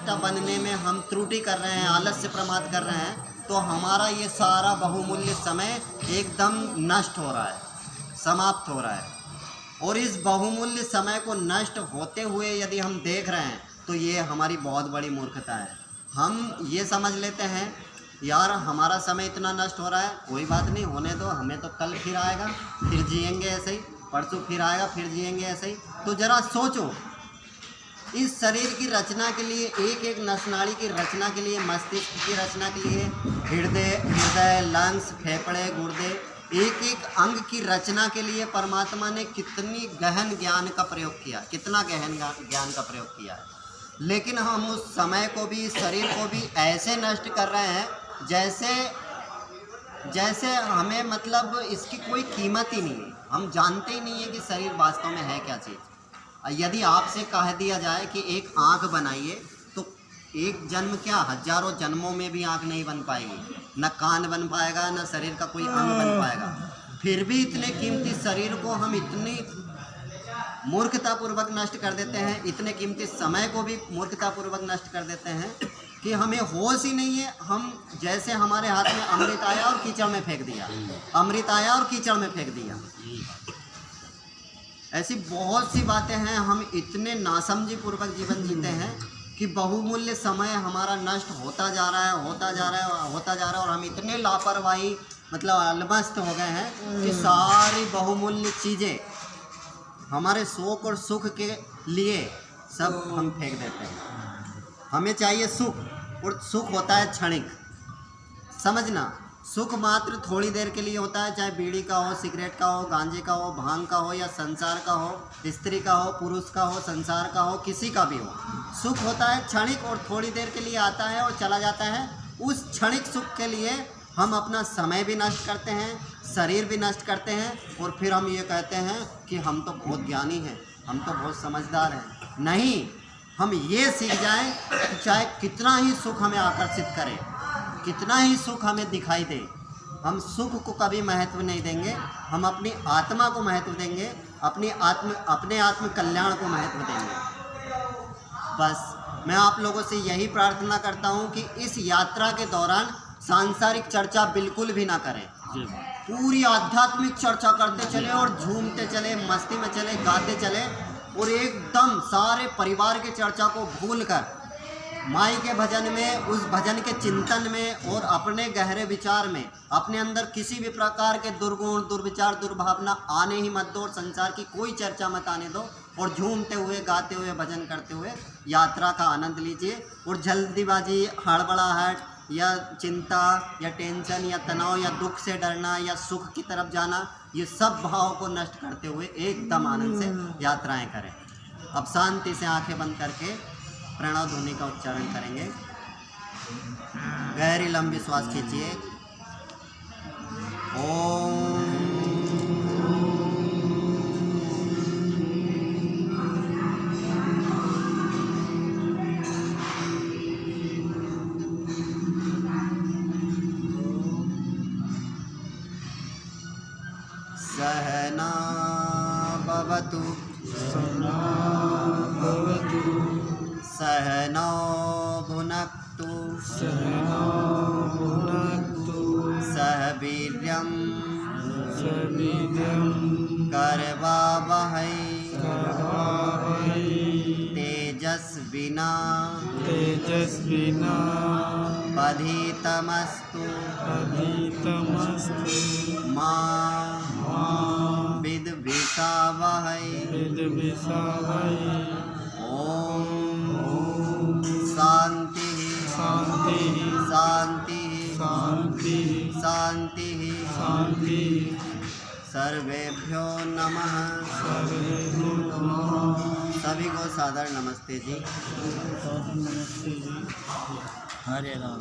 आवश्यकता बनने में हम त्रुटि कर रहे हैं, आलस्य प्रमाद कर रहे हैं, तो हमारा ये सारा बहुमूल्य समय एकदम नष्ट हो रहा है, समाप्त हो रहा है। और इस बहुमूल्य समय को नष्ट होते हुए यदि हम देख रहे हैं तो ये हमारी बहुत बड़ी मूर्खता है। हम ये समझ लेते हैं यार हमारा समय इतना नष्ट हो रहा है, कोई बात नहीं, होने दो, हमें तो कल फिर आएगा, फिर जिएंगे ऐसे ही, परसों फिर आएगा, फिर जिएंगे ऐसे ही। तो ज़रा सोचो, इस शरीर की रचना के लिए, एक एक नसनाड़ी की रचना के लिए, मस्तिष्क की रचना के लिए, हृदय, लंग्स, फेफड़े, गुर्दे, एक एक अंग की रचना के लिए परमात्मा ने कितनी गहन ज्ञान का प्रयोग किया, कितना गहन ज्ञान का प्रयोग किया है। लेकिन हम उस समय को भी, शरीर को भी ऐसे नष्ट कर रहे हैं जैसे हमें मतलब इसकी कोई कीमत ही नहीं है। हम जानते ही नहीं है कि शरीर वास्तव में है क्या चीज़। यदि आपसे कह दिया जाए कि एक आँख बनाइए, तो एक जन्म क्या, हजारों जन्मों में भी आँख नहीं बन पाएगी, न कान बन पाएगा, न शरीर का कोई अंग बन पाएगा। फिर भी इतने कीमती शरीर को हम इतनी मूर्खतापूर्वक नष्ट कर देते हैं, इतने कीमती समय को भी मूर्खतापूर्वक नष्ट कर देते हैं कि हमें होश ही नहीं है। हम जैसे हमारे हाथ में अमृत आया और कीचड़ में फेंक दिया, अमृत आया और कीचड़ में फेंक दिया। ऐसी बहुत सी बातें हैं, हम इतने नासमझी पूर्वक जीवन जीते हैं कि बहुमूल्य समय हमारा नष्ट होता जा रहा है, होता जा रहा है, और हम इतने लापरवाही मतलब अलमस्त हो गए हैं कि सारी बहुमूल्य चीज़ें हमारे शौक और सुख के लिए सब हम फेंक देते हैं। हमें चाहिए सुख, और सुख होता है क्षणिक, समझना। सुख मात्र थोड़ी देर के लिए होता है, चाहे बीड़ी का हो, सिगरेट का हो, गांजे का हो, भांग का हो, या संसार का हो, स्त्री का हो, पुरुष का हो, संसार का हो, किसी का भी हो। सुख होता है क्षणिक और थोड़ी देर के लिए आता है और चला जाता है। उस क्षणिक सुख के लिए हम अपना समय भी नष्ट करते हैं, शरीर भी नष्ट करते हैं, और फिर हम ये कहते हैं कि हम तो बहुत ज्ञानी हैं, हम तो बहुत समझदार हैं। नहीं, हम ये सीख जाएं कि चाहे कितना ही सुख हमें आकर्षित करे, कितना ही सुख हमें दिखाई दे, हम सुख को कभी महत्व नहीं देंगे। हम अपनी आत्मा को महत्व देंगे, अपने आत्म कल्याण को महत्व देंगे। बस मैं आप लोगों से यही प्रार्थना करता हूँ कि इस यात्रा के दौरान सांसारिक चर्चा बिल्कुल भी ना करें, पूरी आध्यात्मिक चर्चा करते चले और झूमते चले, मस्ती में चले, गाते चले, और एकदम सारे परिवार की चर्चा को भूलकर माई के भजन में, उस भजन के चिंतन में और अपने गहरे विचार में अपने अंदर किसी भी प्रकार के दुर्गुण, दुर्विचार, दुर्भावना आने ही मत दो, और संसार की कोई चर्चा मत आने दो, और झूमते हुए, गाते हुए, भजन करते हुए यात्रा का आनंद लीजिए। और जल्दीबाजी, हड़बड़ाहट या चिंता या टेंशन या तनाव या दुख से डरना या सुख की तरफ जाना, ये सब भाव को नष्ट करते हुए एकदम आनंद से यात्राएं करें। अब शांति से आंखें बंद करके प्रणव ध्वनि का उच्चारण करेंगे। गहरी लंबी श्वास खींचिए। ओम सहना भवतु, सहनौ भुनक्तु, सह वीर्यं करवावहै, तेजस्विना वधीतमस्तु मा विद्विषावहै। ओम शांति शांति शांति शांति शांति शांति। सर्वेभ्यो नमः। सभी को सादर नमस्ते जी। हरे राम।